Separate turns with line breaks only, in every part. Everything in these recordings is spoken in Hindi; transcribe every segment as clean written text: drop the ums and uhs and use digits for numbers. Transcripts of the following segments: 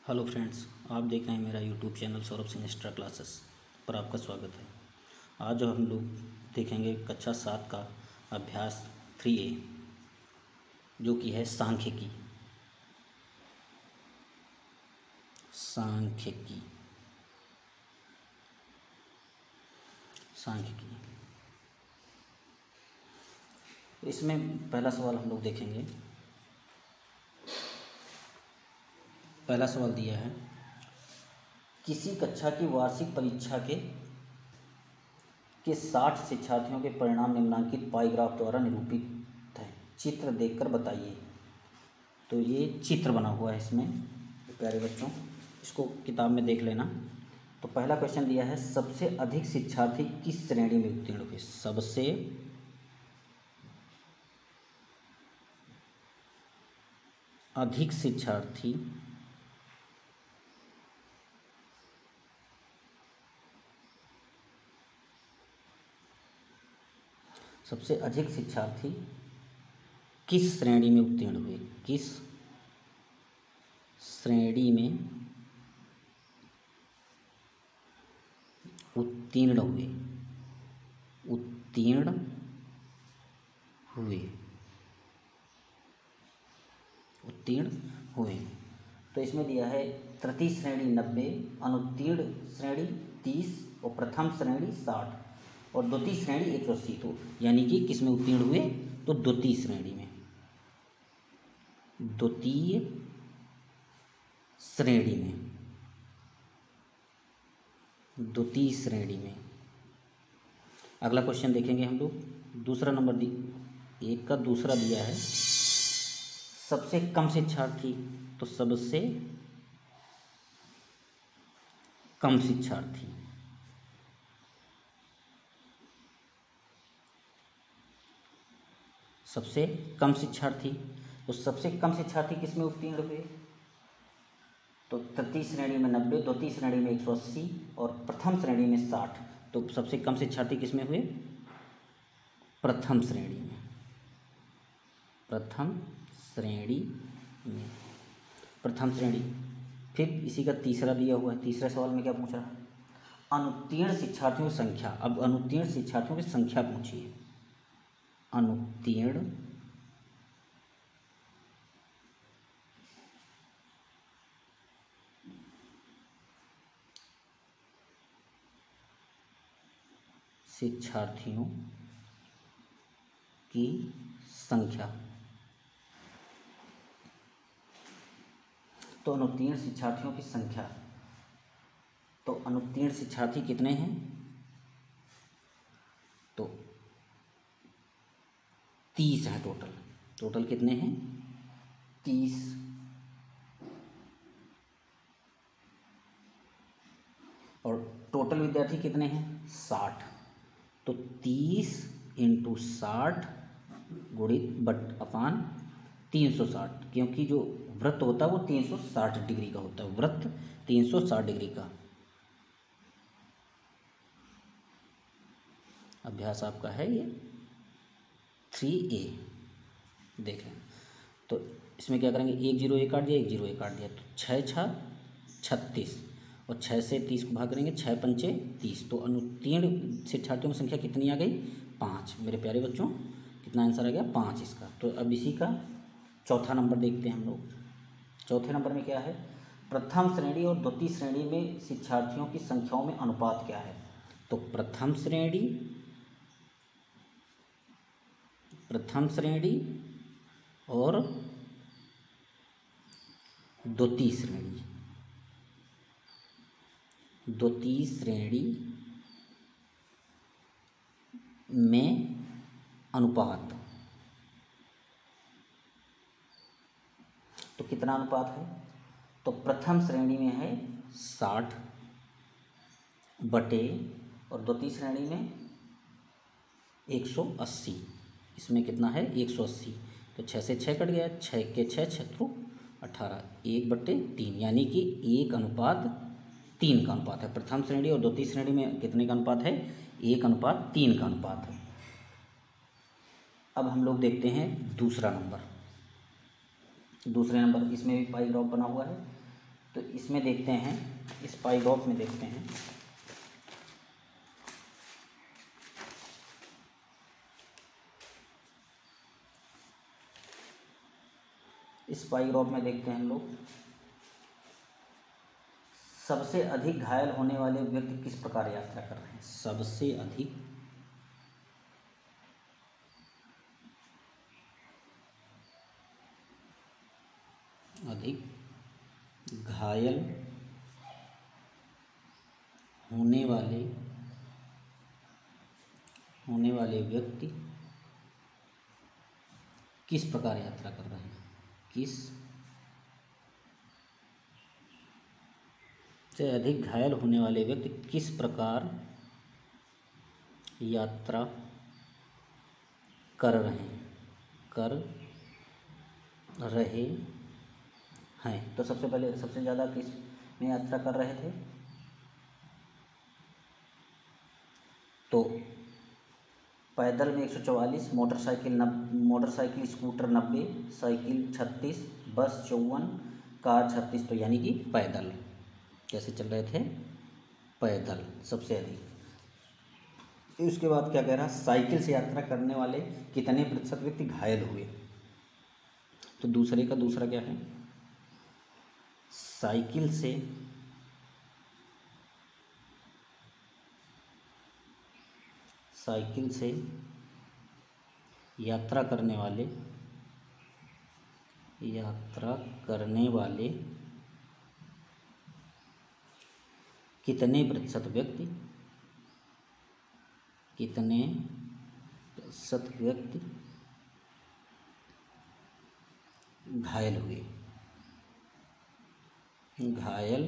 हेलो फ्रेंड्स, आप देख रहे हैं मेरा YouTube channel Saurabh Singh extra classes पर आपका स्वागत है। आज जो हम लोग देखेंगे कक्षा 7 का अभ्यास 3A जो कि है सांख्यिकी। सांख्यिकी सांख्यिकी इसमें पहला सवाल हम लोग देखेंगे। पहला सवाल दिया है, किसी कक्षा की वार्षिक परीक्षा के 60 शिक्षार्थियों के परिणाम निम्नांकित पाई ग्राफ द्वारा निरूपित है, चित्र देखकर बताइए। तो ये चित्र बना हुआ है इसमें प्यारे बच्चों, इसको किताब में देख लेना। तो पहला क्वेश्चन दिया है, सबसे अधिक शिक्षार्थी किस श्रेणी में उत्तीर्ण हुए। सबसे अधिक शिक्षार्थी सबसे अधिक शिक्षार्थी किस श्रेणी में उत्तीर्ण हुए। किस श्रेणी में उत्तीर्ण हुए। उत्तीर्ण हुए उत्तीर्ण हुए तो इसमें दिया है तृतीय श्रेणी 90, अनुत्तीर्ण श्रेणी 30 और प्रथम श्रेणी 60 और द्वितीय श्रेणी 180। तो यानी कि किस में उत्तीर्ण हुए, तो द्वितीय श्रेणी में। द्वितीय श्रेणी में द्वितीय श्रेणी में अगला क्वेश्चन देखेंगे हम लोग। दूसरा नंबर एक का दूसरा दिया है, सबसे कम शिक्षार्थी। तो सबसे कम शिक्षार्थी सबसे कम शिक्षार्थी तो सबसे कम शिक्षार्थी किस में उत्तीर्ण हुए, तो तृतीय श्रेणी में 90, द्वितीय श्रेणी में 180 और प्रथम श्रेणी में 60। तो सबसे कम शिक्षार्थी किस में हुए, प्रथम श्रेणी में। प्रथम श्रेणी में प्रथम श्रेणी। फिर इसी का तीसरा दिया हुआ है। तीसरे सवाल में क्या पूछ रहा है, अनुत्तीर्ण शिक्षार्थियों की संख्या। अब अनुत्तीर्ण शिक्षार्थियों की संख्या पूछी है। अनुत्तीर्ण शिक्षार्थियों की संख्या। तो अनुत्तीर्ण शिक्षार्थियों की संख्या, तो अनुत्तीर्ण शिक्षार्थी कितने हैं, तो 30 हैं टोटल। टोटल कितने हैं, 30। और टोटल विद्यार्थी कितने हैं, 60। तो 30 × 60 गुणित बट अपान 360, क्योंकि जो वृत्त होता है वो 360 डिग्री का होता है। वृत्त 360 डिग्री का। अभ्यास आपका है ये 3A। देखें तो इसमें क्या करेंगे, 1 0 1 काट दिया, 1 0 1 काट दिया, तो 6 6 36 और 6 से 30 को भाग करेंगे, 6 पंचे 30। तो अनुत्तीर्ण शिक्षार्थियों की संख्या कितनी आ गई, 5। मेरे प्यारे बच्चों, कितना आंसर आ गया, 5 इसका। तो अब इसी का चौथा नंबर देखते हैं हम लोग। चौथे नंबर में क्या है, प्रथम श्रेणी और द्वितीय श्रेणी में शिक्षार्थियों की संख्याओं में अनुपात क्या है। तो प्रथम श्रेणी और द्वितीय श्रेणी में अनुपात। तो कितना अनुपात है, तो प्रथम श्रेणी में है 60 बटे और द्वितीय श्रेणी में 180। इसमें कितना है, 180। तो 6 से 6 कट गया, 6 के 6 6 18, 1/3, यानी कि 1:3 का अनुपात है। प्रथम श्रेणी और द्वितीय श्रेणी में कितने का अनुपात है, 1:3 का अनुपात है। अब हम लोग देखते हैं दूसरा नंबर। दूसरे नंबर इसमें भी पाई ग्राफ बना हुआ है। तो इसमें देखते हैं, इस पाई ग्राफ में देखते हैं। इस पाई ग्राफ में देखते हैं हम लोग, सबसे अधिक घायल होने वाले व्यक्ति किस प्रकार यात्रा कर रहे हैं। सबसे अधिक घायल होने वाले व्यक्ति किस प्रकार यात्रा कर रहे हैं। किस से अधिक घायल होने वाले व्यक्ति किस प्रकार यात्रा कर रहे हैं। तो सबसे पहले सबसे ज़्यादा किस में यात्रा कर रहे थे, तो पैदल में 144, मोटरसाइकिल स्कूटर 90, साइकिल 36, बस 54, कार 36। तो यानी कि पैदल कैसे चल रहे थे, पैदल सबसे अधिक। उसके बाद क्या कह रहा, साइकिल से यात्रा करने वाले कितने प्रतिशत व्यक्ति घायल हुए। तो दूसरे का दूसरा क्या है, साइकिल से यात्रा करने वाले कितने प्रतिशत व्यक्ति घायल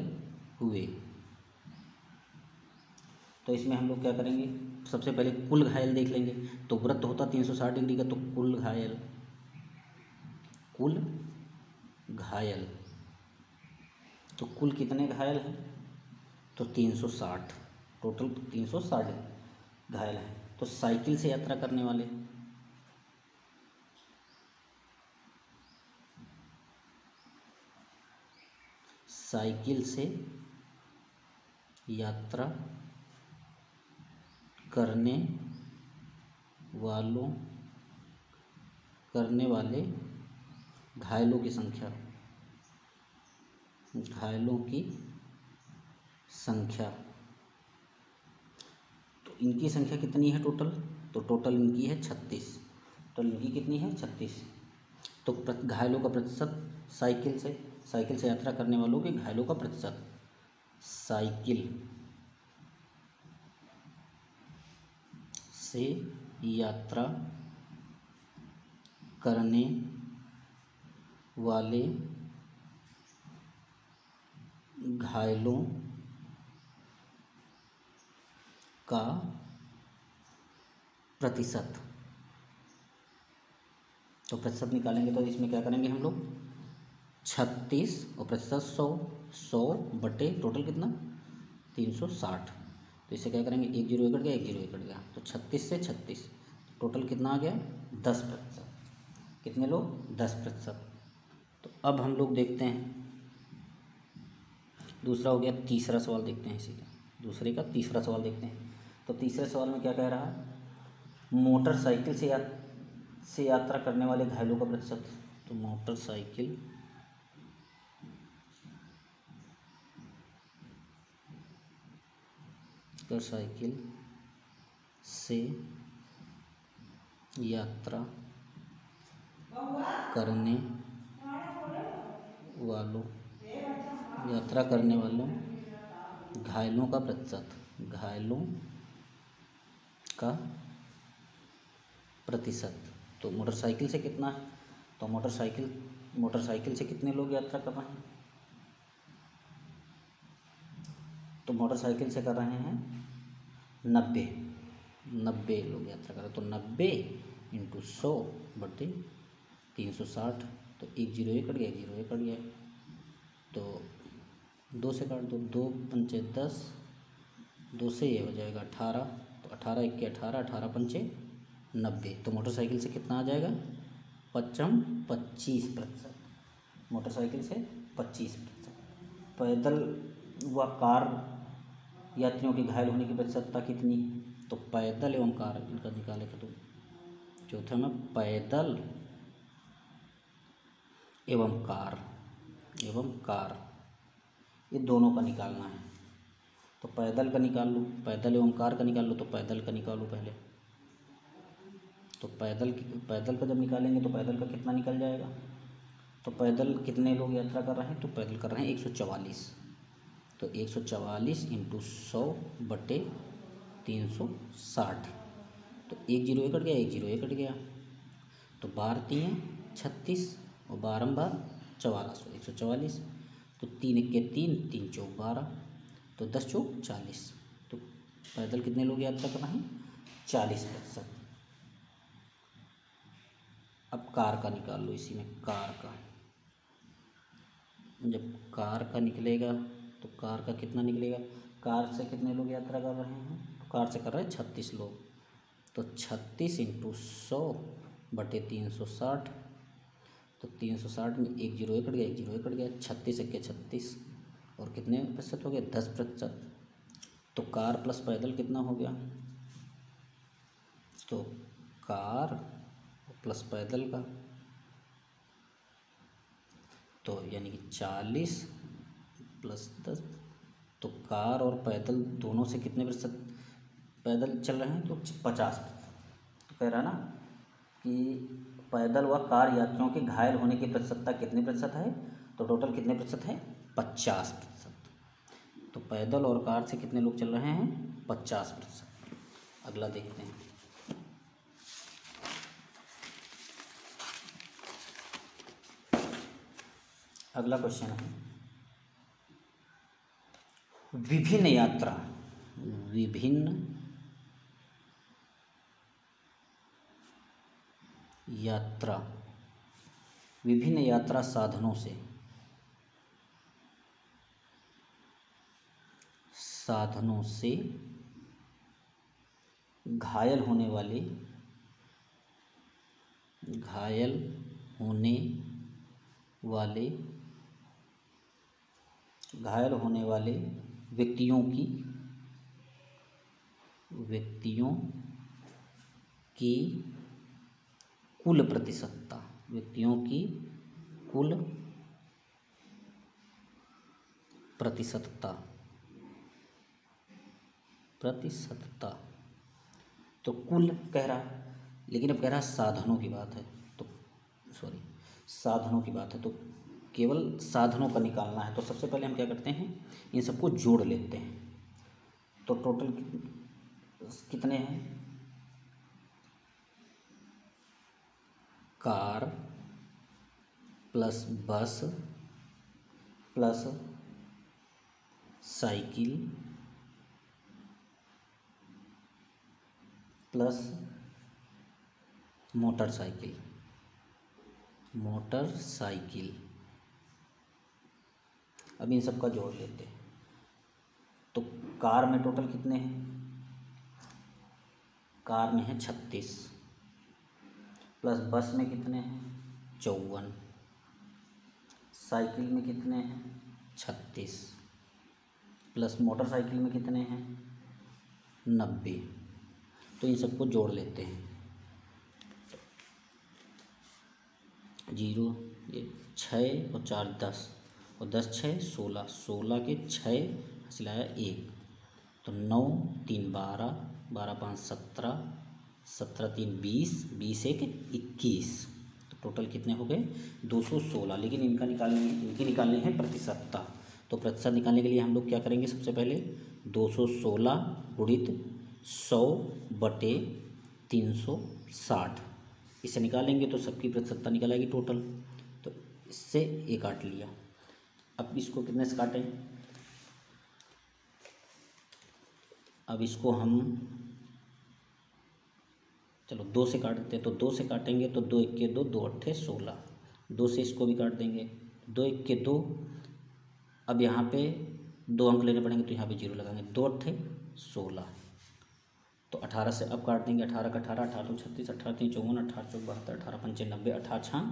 हुए। तो इसमें हम लोग क्या करेंगे, सबसे पहले कुल घायल देख लेंगे। तो वृत्त होता 360 डिग्री का, तो कुल घायल तो कुल कितने घायल हैं, तो 360, टोटल 360 घायल हैं। तो साइकिल से यात्रा करने वाले, साइकिल से यात्रा करने वाले घायलों की संख्या, तो इनकी संख्या कितनी है टोटल, तो टोटल इनकी है 36। तो इनकी कितनी है 36। तो घायलों का प्रतिशत, साइकिल से यात्रा करने वालों के घायलों का प्रतिशत, साइकिल से यात्रा करने वाले घायलों का प्रतिशत। तो प्रतिशत निकालेंगे तो इसमें क्या करेंगे हम लोग, 36 और प्रतिशत 100 बटे टोटल कितना 360। तो इसे क्या करेंगे, 1 0 कट गया, 1 0 कट गया, तो 36 से 36 टोटल कितना आ गया 10%। कितने लोग 10%। तो अब हम लोग देखते हैं, दूसरा हो गया, तीसरा सवाल देखते हैं इसी का, दूसरे का तीसरा सवाल देखते हैं। तो तीसरे सवाल में क्या कह रहा है, मोटरसाइकिल से यात्रा करने वाले घायलों का प्रतिशत। तो मोटरसाइकिल से यात्रा करने वालों घायलों का प्रतिशत। तो मोटरसाइकिल से कितना है, तो मोटरसाइकिल से कितने लोग यात्रा कर रहे हैं, तो मोटरसाइकिल से कर रहे हैं 90 लोग यात्रा कर रहे हैं। तो 90 × 100 बटे 360। तो 1 0 कट गया, 1 0 कट गया, तो 2 से काट दो, 2 पंचे 10, 2 से ये हो जाएगा 18। तो 18 1 के 18, 18 पंचे 90। तो मोटरसाइकिल से कितना आ जाएगा 25%। मोटरसाइकिल से 25%। पैदल व कार यात्रियों के घायल होने की प्रतिशतता कितनी? तो पैदल एवं कार इनका निकालेगा तो चौथा में पैदल एवं कार ये दोनों का निकालना है। तो पैदल का निकाल लो, पैदल एवं कार का निकाल लो, तो पैदल का निकालो पहले। तो पैदल का जब निकालेंगे तो पैदल का कितना निकल जाएगा? तो पैदल कितने लोग यात्रा कर रहे हैं? तो पैदल कर रहे हैं 144। तो 144 इंटू 100/360। तो 1 0 कट गया, 1 0 कट गया। तो 12 3 36 और 12 1400 144। तो 3 1 3 3 4 12। तो 10 4 40। तो पैदल कितने लोग यात्रा कर रहे हैं? 40%। अब कार का निकाल लो, इसी में कार का। जब कार का निकलेगा तो कार का कितना निकलेगा? कार से कितने लोग यात्रा कर रहे हैं? तो कार से कर रहे हैं 36 लोग। तो 36 इंटू 100/360। तो 360 में 1 0 कट गया, 1 0 कट गया। 36 1 36 और कितने प्रतिशत हो गया? 10%। तो कार प्लस पैदल कितना हो गया? तो कार प्लस पैदल का तो यानी कि 40 + 10। तो कार और पैदल दोनों से कितने प्रतिशत पैदल चल रहे हैं? तो 50%। तो कह रहा है ना कि पैदल व कार यात्रियों के घायल होने की प्रतिशतता कितने प्रतिशत है? तो टोटल कितने प्रतिशत है? 50%। तो पैदल और कार से कितने लोग चल रहे हैं? 50%। अगला देखते हैं। अगला क्वेश्चन है विभिन्न यात्रा साधनों से घायल होने वाले व्यक्तियों की कुल प्रतिशतता तो कुल कह रहा है, लेकिन अब कह रहा है साधनों की बात है। तो केवल साधनों का निकालना है। तो सबसे पहले हम क्या करते हैं? इन सबको जोड़ लेते हैं। तो टोटल कितने हैं? कार प्लस बस प्लस साइकिल प्लस मोटरसाइकिल। अब इन सब का जोड़ लेते हैं। तो कार में टोटल कितने हैं? कार में है 36 प्लस बस में कितने हैं? 54। साइकिल में कितने हैं? 36 प्लस मोटरसाइकिल में कितने हैं? 90। तो इन सबको जोड़ लेते हैं। 0 ये 6 और 4 10 और 10 6 16 16 के 6 हंसिलाया 1। तो 9 3 12 12 5 17 17 3 20 20 1 21। तो टोटल कितने हो गए? 216। लेकिन इनकी निकालनी है प्रतिशतता। तो प्रतिशत निकालने के लिए हम लोग क्या करेंगे? सबसे पहले 216 गुणित 100/360 इसे निकालेंगे तो सबकी प्रतिशतता निकल आएगी टोटल। तो इससे ये काट लिया। अब इसको कितने से काटें? अब इसको हम चलो 2 से काट देते हैं। तो 2 से काटेंगे तो 2 1 2 2 8 16। 2 से इसको भी काट देंगे। 2 1 2। अब यहाँ पे 2 अंक लेने पड़ेंगे तो यहाँ पे 0 लगाएंगे। 2 8 16। तो 18 से अब काट देंगे। 18 का 18 18 2 36 18 3 54 18 4 72 18 5 90 18 6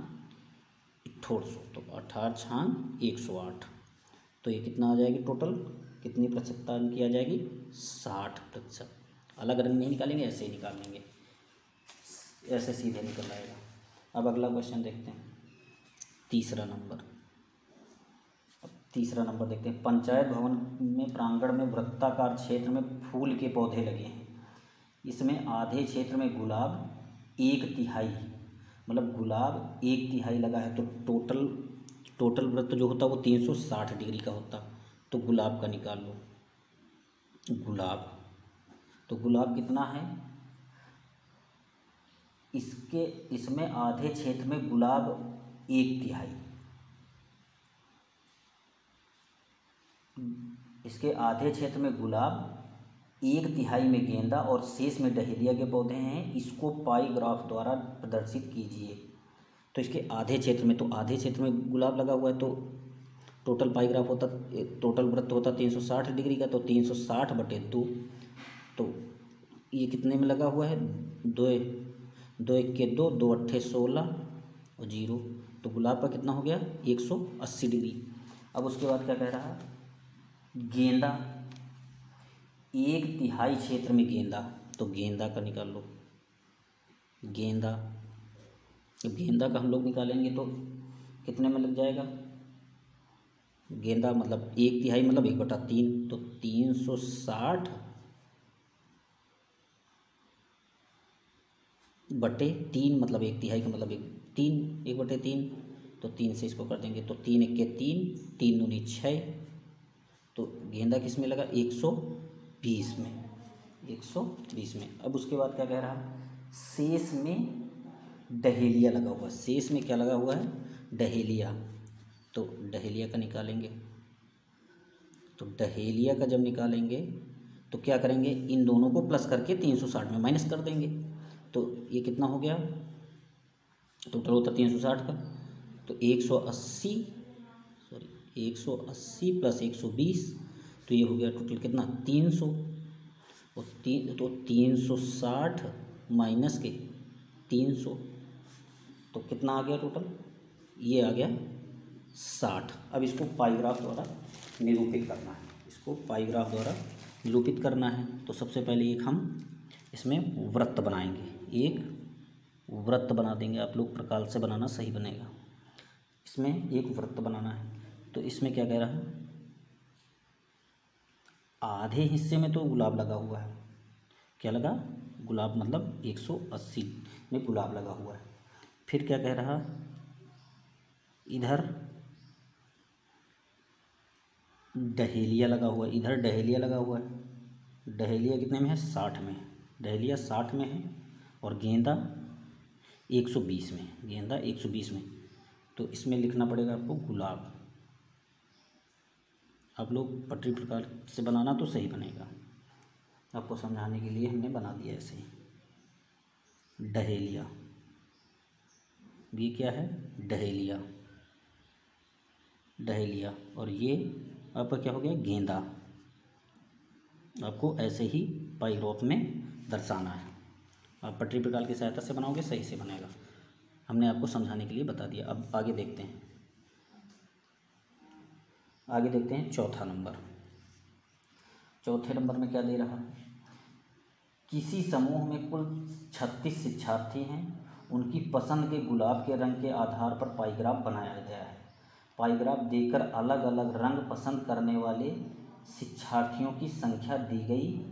108। तो 18 6 108। तो ये कितना आ जाएगी टोटल, कितनी प्रतिशतता इनकी आ जाएगी, 60%। अलग रंग नहीं निकालेंगे, ऐसे ही निकाल लेंगे, ऐसे सीधे निकल आएगा। अब अगला क्वेश्चन देखते हैं, तीसरा नंबर। अब तीसरा नंबर देखते हैं। पंचायत भवन में प्रांगण में वृत्ताकार क्षेत्र में फूल के पौधे लगे हैं। इसमें आधे क्षेत्र में गुलाब 1/3, मतलब गुलाब 1/3 लगा है, तो टोटल वृत्त जो होता है वो 360 डिग्री का होता। तो गुलाब का निकाल लो, गुलाब, तो गुलाब कितना है, इसमें आधे क्षेत्र में गुलाब 1/3, इसके आधे क्षेत्र में गुलाब, 1/3 में गेंदा और शेष में डहेलिया के पौधे हैं। इसको पाई ग्राफ द्वारा प्रदर्शित कीजिए। तो इसके आधे क्षेत्र में, तो आधे क्षेत्र में गुलाब लगा हुआ है, तो टोटल पाई ग्राफ होता, टोटल वृत्त होता 360 डिग्री का, तो 360/2। तो ये कितने में लगा हुआ है, 2 1 के 2, 2 8 16 और 0, तो गुलाब का कितना हो गया, 180 डिग्री। अब उसके बाद क्या कह रहा है, गेंदा 1/3 क्षेत्र में गेंदा, तो गेंदा का निकाल लो, गेंदा। अब गेंदा का हम लोग निकालेंगे तो कितने में लग जाएगा, गेंदा मतलब 1/3 मतलब 1/3, तो 360/3 मतलब 1/3 का मतलब 1/3, तो 3 से इसको कर देंगे, तो 3 1 के 3, 3 दूनी 6, तो गेंदा किस में लगा, 120 में, 120 में। अब उसके बाद क्या कह रहा है, शेष में डहेलिया लगा हुआ है, शेष में क्या लगा हुआ है, डहेलिया, तो डहेलिया का निकालेंगे। तो डहेलिया का जब निकालेंगे तो क्या करेंगे, इन दोनों को प्लस करके 360 में माइनस कर देंगे, तो ये कितना हो गया, टोटल होता 360 का, तो 180 प्लस 120, तो ये हो गया टोटल कितना, 300, और 360 माइनस के 300, तो कितना आ गया टोटल, ये आ गया 60। अब इसको पाईग्राफ द्वारा निरूपित करना है, इसको पाईग्राफ द्वारा निरूपित करना है। तो सबसे पहले एक हम इसमें वृत्त बनाएंगे, एक वृत्त बना देंगे, आप लोग प्रकार से बनाना सही बनेगा। इसमें एक वृत्त बनाना है, तो इसमें क्या कह रहा है, आधे हिस्से में तो गुलाब लगा हुआ है, क्या लगा, गुलाब मतलब 180 में गुलाब लगा हुआ है। फिर क्या कह रहा, इधर डहेलिया लगा हुआ है, इधर डहेलिया लगा हुआ है, डहेलिया कितने में है, 60 में, डहेलिया 60 में है, और गेंदा 120 में, गेंदा 120 में, तो इसमें लिखना पड़ेगा आपको गुलाब। आप लोग पटरी प्रकार से बनाना तो सही बनेगा, आपको समझाने के लिए हमने बना दिया ऐसे ही। डहेलिया, ये क्या है, डहेलिया, डहेलिया, और ये आपका क्या हो गया, गेंदा। आपको ऐसे ही पाईग्राफ में दर्शाना है, आप पटरी प्रकार की सहायता से बनाओगे सही से बनेगा, हमने आपको समझाने के लिए बता दिया। अब आगे देखते हैं, आगे देखते हैं चौथा नंबर। चौथे नंबर में क्या दे रहा है, किसी समूह में कुल 36 शिक्षार्थी हैं, उनकी पसंद के गुलाब के रंग के आधार पर पाईग्राफ बनाया गया है। पाईग्राफ देकर अलग अलग रंग पसंद करने वाले शिक्षार्थियों की संख्या दी गई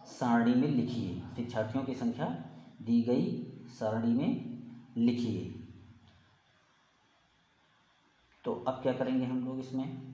सारणी में लिखिए, शिक्षार्थियों की संख्या दी गई सारणी में लिखिए। तो अब क्या करेंगे हम लोग इसमें,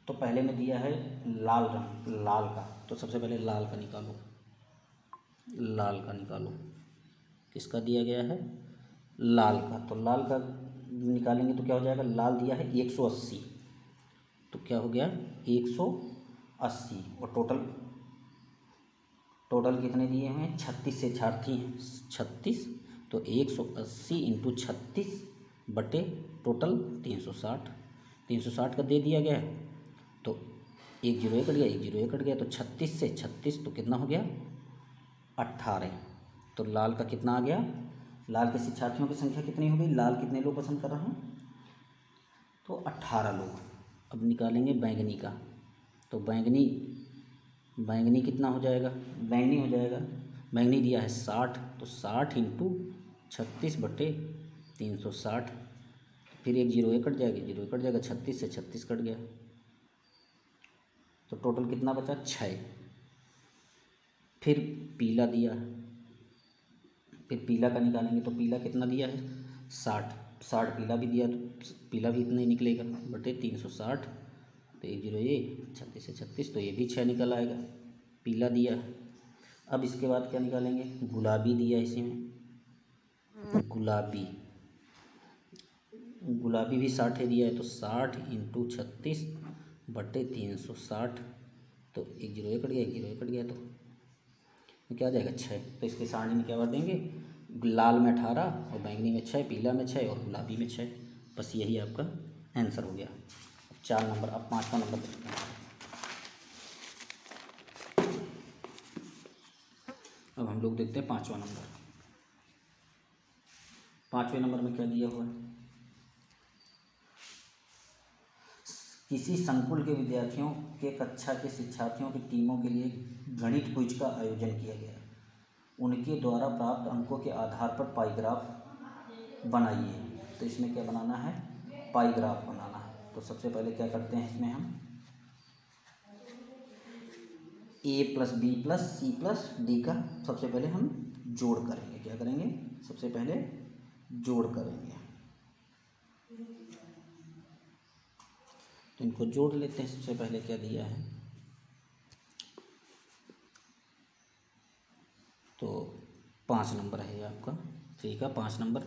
तो पहले में दिया है लाल रंग, लाल का, तो सबसे पहले लाल का निकालो, लाल का निकालो, किसका दिया गया है, लाल का, तो लाल का निकालेंगे तो क्या हो जाएगा, लाल दिया है 180, तो क्या हो गया 180, और टोटल कितने दिए हुए हैं, 36 से छाड़ती हैं 36, तो 180 इंटू 36 बटे टोटल 360 का दे दिया गया है, तो 1 0 कट गया, 1 0 कट गया, तो 36 से 36 तो कितना हो गया 18, तो लाल का कितना आ गया, लाल के शिक्षार्थियों की संख्या कितनी होगी, लाल कितने लोग पसंद कर रहे हैं, तो 18 लोग। अब निकालेंगे बैंगनी का, तो बैंगनी कितना हो जाएगा, बैंगनी दिया है 60, तो 60 इंटू 36 बटे 360, फिर 1 0 कट जाएगा, 0 कट जाएगा, 36 से 36 कट गया, तो टोटल कितना बचा 6। फिर पीला दिया, फिर पीला का निकालेंगे, तो पीला कितना दिया है 60 पीला भी दिया, तो पीला भी इतना ही निकलेगा बटे 360, तो 1 0 ये 36 से 36, तो ये भी 6 निकल आएगा, पीला दिया है। अब इसके बाद क्या निकालेंगे, गुलाबी दिया इसी में, गुलाबी भी 60 दिया है, तो 60 इंटू 36 बटे 360, तो 1 0 कट गया, 1 0 कट गया, तो क्या आ जाएगा 6, तो इसके सारणी में क्या कर देंगे, लाल में 18 और बैंगनी में 6, पीला में 6 और गुलाबी में 6, बस यही आपका आंसर हो गया। 4 नंबर, अब 5वां नंबर देखते हैं। अब हम लोग देखते हैं 5वां नंबर। 5वें नंबर में क्या दिया हुआ है, किसी संकुल के विद्यार्थियों के कक्षा के शिक्षार्थियों की टीमों के लिए गणित क्विज का आयोजन किया गया, उनके द्वारा प्राप्त अंकों के आधार पर पाईग्राफ बनाइए। तो इसमें क्या बनाना है, पाईग्राफ बनाना है। तो सबसे पहले क्या करते हैं, इसमें हम a plus B plus C plus D का सबसे पहले हम जोड़ करेंगे। क्या करेंगे, सबसे पहले जोड़ करेंगे, तो इनको जोड़ लेते हैं। सबसे पहले क्या दिया है, तो 5 नंबर है आपका, ठीक है 5 नंबर,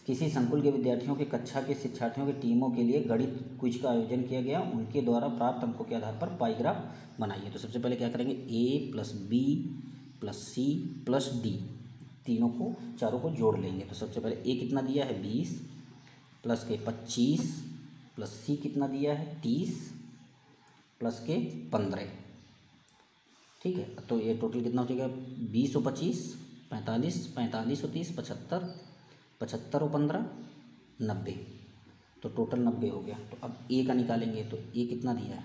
किसी संकुल के विद्यार्थियों के कक्षा के शिक्षार्थियों की टीमों के लिए गणित क्विज का आयोजन किया गया, उनके द्वारा प्राप्त अंकों के आधार पर पाईग्राफ बनाइए। तो सबसे पहले क्या करेंगे, a plus B plus C plus D, चारों को जोड़ लेंगे। तो सबसे पहले a कितना दिया है 20 प्लस के 25 प्लस सी कितना दिया है 30 प्लस के 15, ठीक है। तो ये टोटल कितना हो जाएगा, 20 और 25 45, 45 और 30 75, 75 और 15 90, तो टोटल 90 हो गया। तो अब ए का निकालेंगे, तो ए कितना दिया है,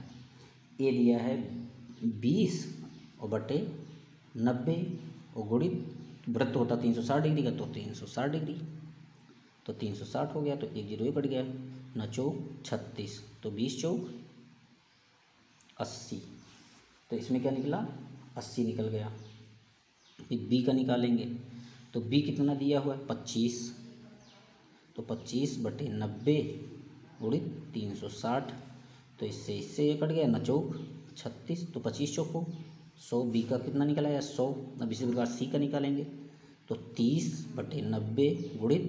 ए दिया है 20 और बटे 90 और गुणित वृत्त होता 360 डिग्री का, तो 360 डिग्री, तो 360 हो गया, तो 1 0 कट गया, न चौक 36, तो 20 चौक 80, तो इसमें क्या निकला 80 निकल गया। फिर बी का निकालेंगे, तो बी कितना दिया हुआ है 25, तो 25 बटे 90 गुणित 360, तो इससे ये कट गया, न चौक 36, तो 25 चौक हो 100, बी का कितना निकला है 100। अब इसी प्रकार सी का निकालेंगे, तो 30 बटे 90 गुणित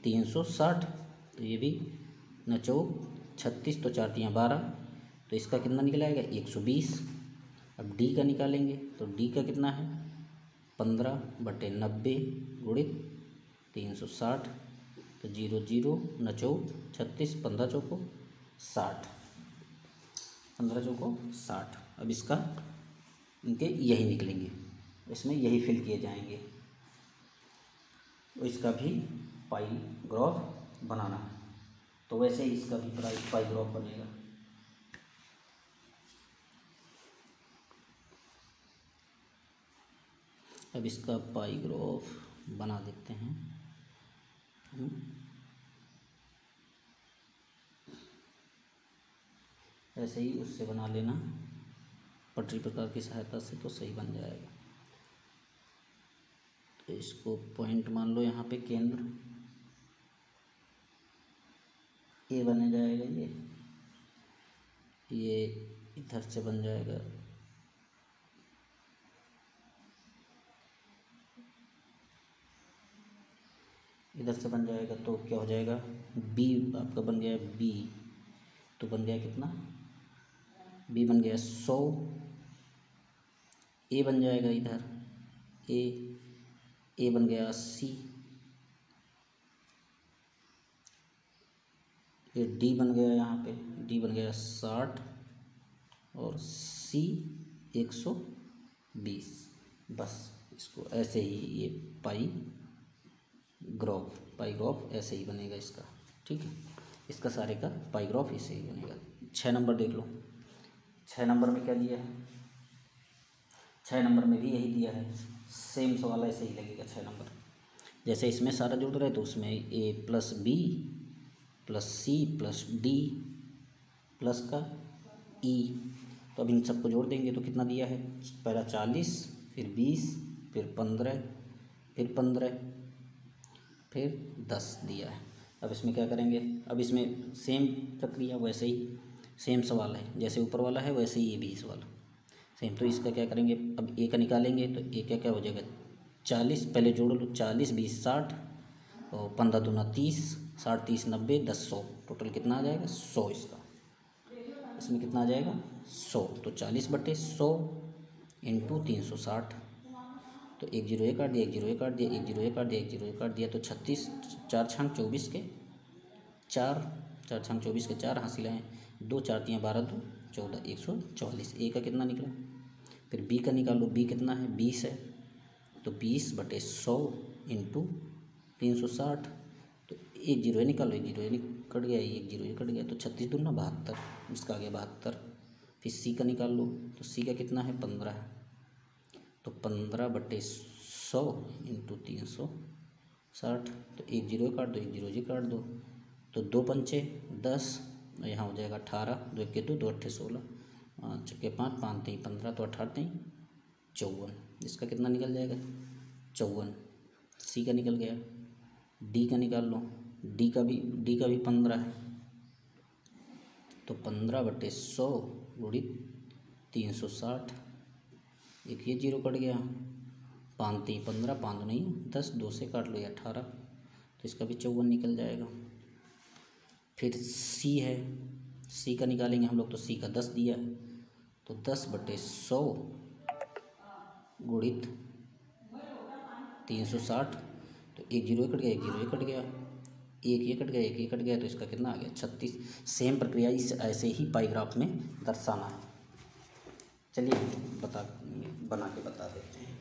360, तो ये भी न चौक 36, तो 4 तियाँ 12, तो इसका कितना निकलाएगा 120। अब डी का निकालेंगे, तो डी का कितना है 15 बटे 90 गुणित 360, तो 0 0 न चौक 36, 15 चौको 60, 15 चौको 60। अब इसका इनके यही निकलेंगे, इसमें यही फिल किए जाएंगे, तो इसका भी पाई ग्राफ बनाना है। तो वैसे ही इसका भी पाई ग्राफ बनेगा। अब इसका पाई ग्राफ बना देते हैं। ऐसे ही उससे बना लेना पटरी प्रकार की सहायता से, तो सही बन जाएगा। तो इसको पॉइंट मान लो, यहाँ पे केंद्र ए बन जाएगा, ये इधर से बन जाएगा इधर से बन जाएगा तो क्या हो जाएगा, बी आपका बन गया बी, तो बन गया कितना, बी बन गया 100, ए बन जाएगा इधर ए बन गया 80, ये डी बन गया, यहाँ पे डी बन गया 60 और सी 120। बस इसको ऐसे ही ये पाई ग्राफ ऐसे ही बनेगा इसका, ठीक है। इसका सारे का पाई ग्राफ ऐसे ही बनेगा। 6 नंबर देख लो, 6 नंबर में क्या दिया है, 6 नंबर में भी यही दिया है, सेम सवाल ऐसे ही लगेगा। 6 नंबर जैसे इसमें सारा जोड़ रहे तो उसमें A plus B plus C plus D plus का ई, तो अब इन सबको जोड़ देंगे तो कितना दिया है, पहला 40 फिर 20 फिर 15 फिर 15 फिर 10 दिया है। अब इसमें क्या करेंगे, अब इसमें सेम प्रक्रिया, वैसे ही सेम सवाल है, जैसे ऊपर वाला है वैसे ही ये भी इस वाला सेम। तो इसका क्या करेंगे, अब ए का निकालेंगे तो ए क्या क्या हो जाएगा, 40 पहले जोड़ लो, 40 20 60 और 15 दूना 30, 60 30 90 10 100, टोटल कितना आ जाएगा 100। इसमें कितना आ जाएगा 100, तो 40/100 इंटू 360, तो 1 0 1 काट दिया, 1 0 1 काट दिया, 1 0 1 काट दिया, 1 0 1 काट दिया, तो 36 4 छंग 24 के 4, 4 छंग 24 के 4 हासिल हैं 2 4 3 12 2 14 144। ए का कितना निकला, फिर बी का निकालो, बी कितना है 20 है, तो 20/100 इंटू 360, तो 1 0 निकालो, 1 0 कट गया, 1 0 कट गया, तो 36 दूना 72, इसका आ गया 72। फिर सी का निकाल लो, तो सी का कितना है 15 है, तो 15/100 इंटू 360, तो 1 0 काट दो, 1 0 काट दो, तो 2 पंचे 10, यहाँ हो जाएगा 18, 2 1 2 2 8 16, 5 6 5 5 3 15, तो 18 3 54, इसका कितना निकल जाएगा 54। सी का निकल गया, डी का निकाल लो, डी का भी 15 है, तो 15/100 गुणित 360, एक ये 0 कट गया, 5 3 15, 5 नहीं 10, 2 से काट लो ये 18, तो इसका भी 54 निकल जाएगा। फिर सी है, सी का निकालेंगे हम लोग, तो सी का 10 दिया है, तो 10/100 गुणित 360, तो 1 0 कट गया, 1 0 कट गया, 1 ये कट गया, 1 ये कट गया, तो इसका कितना आ गया 36। सेम प्रक्रिया इस ऐसे ही पाई ग्राफ में दर्शाना है। चलिए बना के बता देते हैं।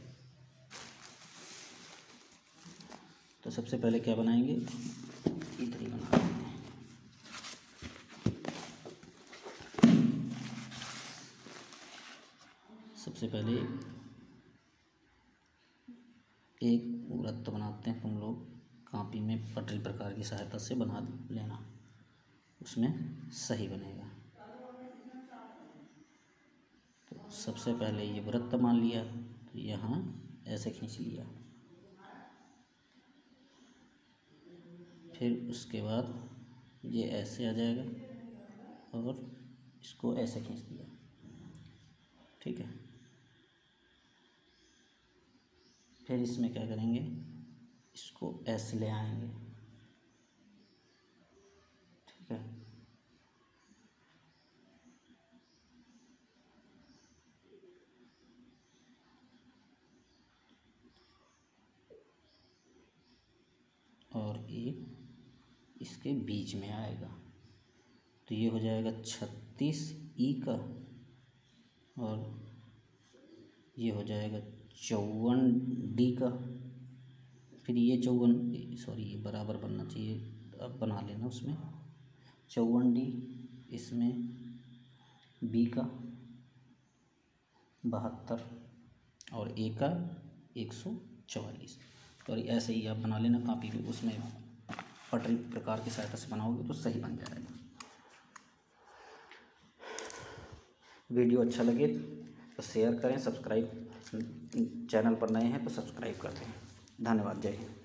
तो सबसे पहले क्या बनाएंगे, इधर ही बना देते हैं। सबसे पहले एक वृत्त बनाते हैं, तुम लोग कॉपी में पटरी प्रकार की सहायता से बना लेना, उसमें सही बनेगा। तो सबसे पहले ये वृत्त मान लिया, तो यहाँ ऐसे खींच लिया, फिर उसके बाद ये ऐसे आ जाएगा और इसको ऐसे खींच दिया, ठीक है। फिर इसमें क्या करेंगे, इसको ऐसे ले आएंगे, ठीक है। और एक इसके बीच में आएगा, तो ये हो जाएगा 36 ई का, और ये हो जाएगा 54 डी का। फिर ये 54, सॉरी ये बराबर बनना चाहिए, अब बना लेना उसमें 54 डी, इसमें बी का 72 और ए का 144। और ऐसे ही आप बना लेना कॉपी में, उसमें पटरी प्रकार की सहायता से बनाओगे तो सही बन जाएगा। वीडियो अच्छा लगे तो शेयर करें, सब्सक्राइब, चैनल पर नए हैं तो सब्सक्राइब कर दें। धन्यवाद, जय हिंद।